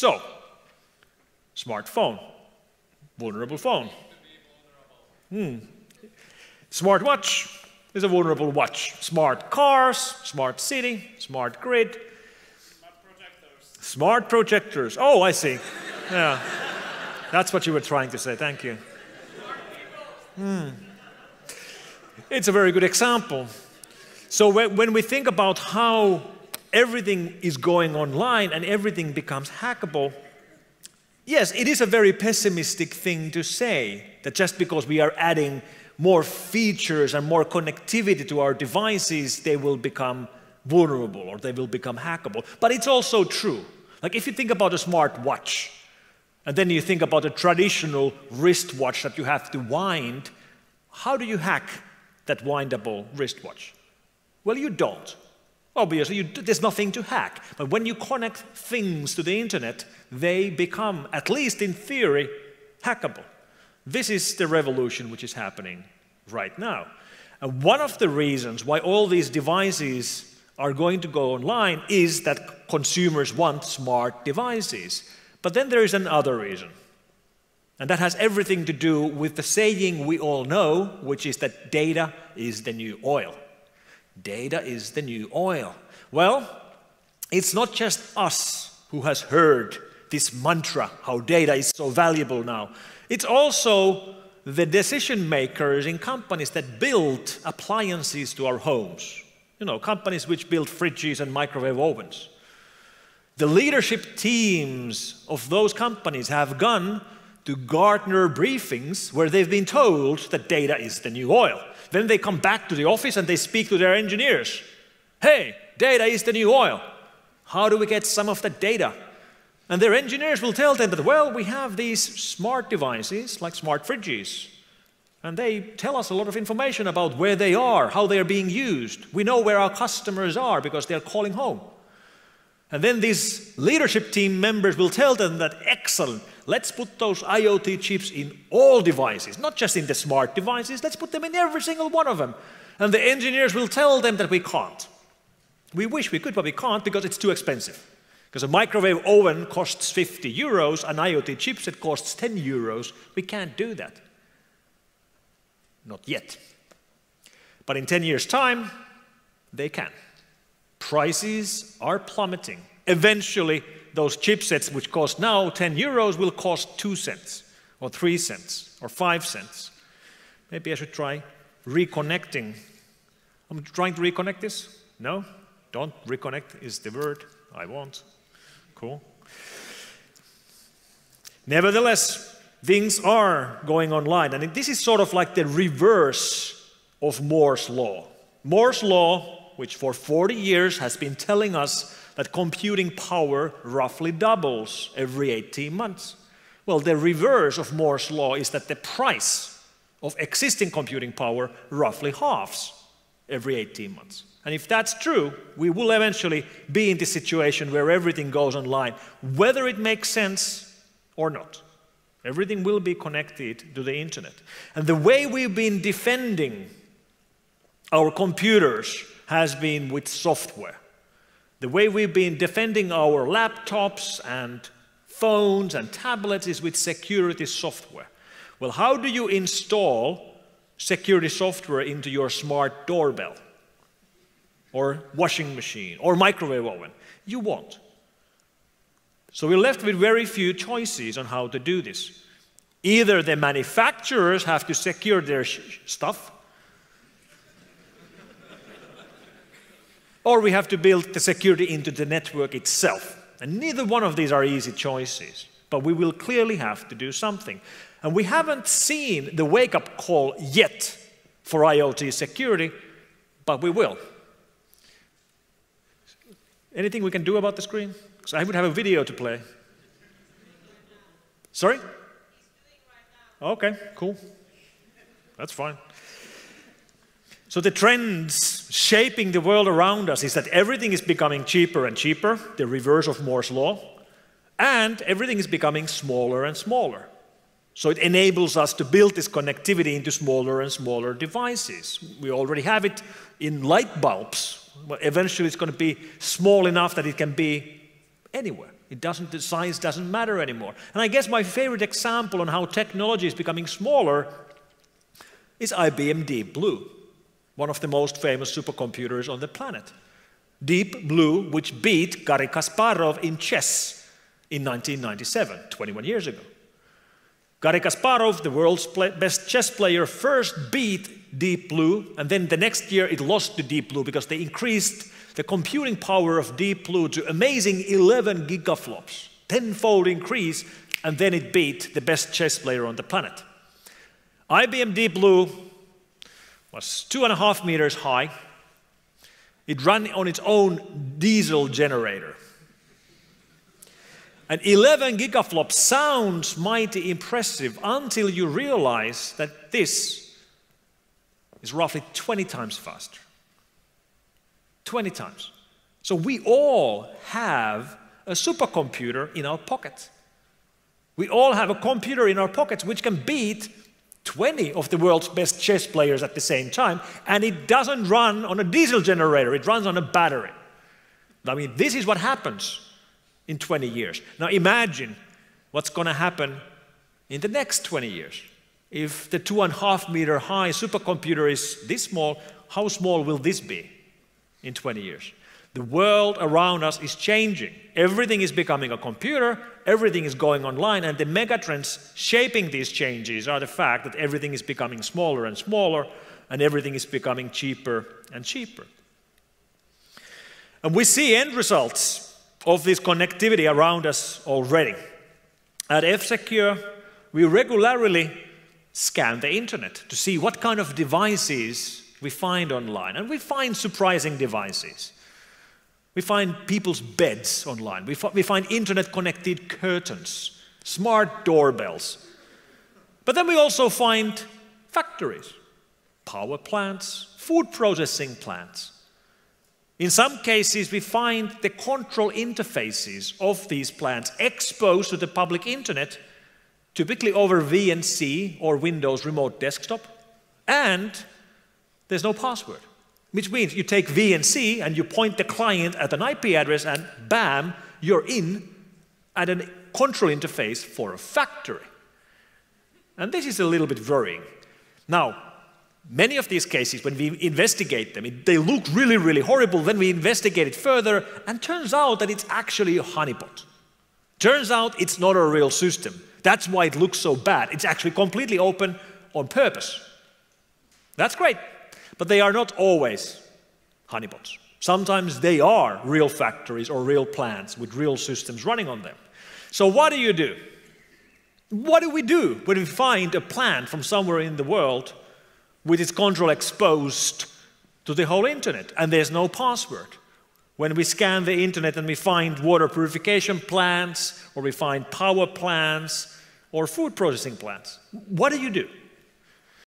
So, smartphone, vulnerable phone. Smartwatch is a vulnerable watch. Smart cars, smart city, smart grid. Smart projectors. Smart projectors. Oh, I see. Yeah. That's what you were trying to say. Thank you. It's a very good example. So when we think about how everything is going online and everything becomes hackable, yes, it is a very pessimistic thing to say that just because we are adding more features and more connectivity to our devices, they will become vulnerable or they will become hackable. But it's also true. Like if you think about a smart watch, and then you think about a traditional wristwatch that you have to wind, how do you hack that windable wristwatch? Well, you don't. Obviously, there's nothing to hack. But when you connect things to the internet, they become, at least in theory, hackable. This is the revolution which is happening right now. And one of the reasons why all these devices are going to go online is that consumers want smart devices. But then there is another reason. And that has everything to do with the saying we all know, which is that data is the new oil. Data is the new oil. Well, it's not just us who has heard this mantra, how data is so valuable now. It's also the decision makers in companies that build appliances to our homes. You know, companies which build fridges and microwave ovens. The leadership teams of those companies have gone to Gartner briefings where they've been told that data is the new oil. Then they come back to the office and they speak to their engineers. Hey, data is the new oil. How do we get some of that data? And their engineers will tell them that, well, we have these smart devices, like smart fridges, and they tell us a lot of information about where they are, how they are being used. We know where our customers are because they're calling home. And then these leadership team members will tell them that, excellent, let's put those IoT chips in all devices, not just in the smart devices, let's put them in every single one of them. And the engineers will tell them that we can't. We wish we could, but we can't because it's too expensive. Because a microwave oven costs 50 euros, an IoT chipset costs 10 euros. We can't do that. Not yet. But in 10 years' time, they can. Prices are plummeting. Eventually, those chipsets which cost now 10 euros will cost 2 cents, or 3 cents, or 5 cents. Maybe I should try reconnecting. I'm trying to reconnect this? No? Don't reconnect is the word. I won't. Cool. Nevertheless, things are going online. And this is sort of like the reverse of Moore's law. Moore's law, which for 40 years has been telling us that computing power roughly doubles every 18 months. Well, the reverse of Moore's law is that the price of existing computing power roughly halves every 18 months. And if that's true, we will eventually be in this situation where everything goes online, whether it makes sense or not. Everything will be connected to the internet. And the way we've been defending our computers has been with software. The way we've been defending our laptops and phones and tablets is with security software. Well, how do you install security software into your smart doorbell? Or washing machine, or microwave oven? You won't. So we're left with very few choices on how to do this. Either the manufacturers have to secure their stuff, or we have to build the security into the network itself. And neither one of these are easy choices, but we will clearly have to do something. And we haven't seen the wake-up call yet for IoT security, but we will. Anything we can do about the screen? Because I would have a video to play. Sorry? He's doing right now. Okay, cool. That's fine. So the trends shaping the world around us is that everything is becoming cheaper and cheaper, the reverse of Moore's law, and everything is becoming smaller and smaller. So it enables us to build this connectivity into smaller and smaller devices. We already have it in light bulbs. But eventually it's going to be small enough that it can be anywhere. The size doesn't matter anymore. And I guess my favorite example on how technology is becoming smaller is IBM Deep Blue, one of the most famous supercomputers on the planet. Deep Blue, which beat Garry Kasparov in chess in 1997, 21 years ago. Garry Kasparov, the world's best chess player, first beat Deep Blue, and then the next year it lost to Deep Blue because they increased the computing power of Deep Blue to amazing 11 gigaflops, 10-fold increase, and then it beat the best chess player on the planet. IBM Deep Blue was 2.5 meters high. It ran on its own diesel generator. And 11 gigaflops sounds mighty impressive until you realize that this is roughly 20 times faster. 20 times. So we all have a supercomputer in our pocket. We all have a computer in our pockets which can beat 20 of the world's best chess players at the same time, and it doesn't run on a diesel generator, it runs on a battery. I mean, this is what happens in 20 years. Now imagine what's going to happen in the next 20 years. If the 2.5 meter high supercomputer is this small, how small will this be in 20 years? The world around us is changing. Everything is becoming a computer, everything is going online, and the megatrends shaping these changes are the fact that everything is becoming smaller and smaller, and everything is becoming cheaper and cheaper. And we see end results of this connectivity around us already. At F-Secure, we regularly scan the internet to see what kind of devices we find online, and we find surprising devices. We find people's beds online. We find internet-connected curtains, smart doorbells. But then we also find factories, power plants, food processing plants. In some cases, we find the control interfaces of these plants exposed to the public internet, typically over VNC or Windows Remote Desktop, and there's no password. Which means you take VNC and you point the client at an IP address and bam, you're in at a control interface for a factory. And this is a little bit worrying. Now, many of these cases, when we investigate them, they look really, really horrible. Then we investigate it further and turns out that it's actually a honeypot. Turns out it's not a real system. That's why it looks so bad. It's actually completely open on purpose. That's great. But they are not always honeypots. Sometimes they are real factories or real plants with real systems running on them. So what do you do? What do we do when we find a plant from somewhere in the world with its control exposed to the whole internet and there's no password? When we scan the internet and we find water purification plants, or we find power plants or food processing plants, what do you do?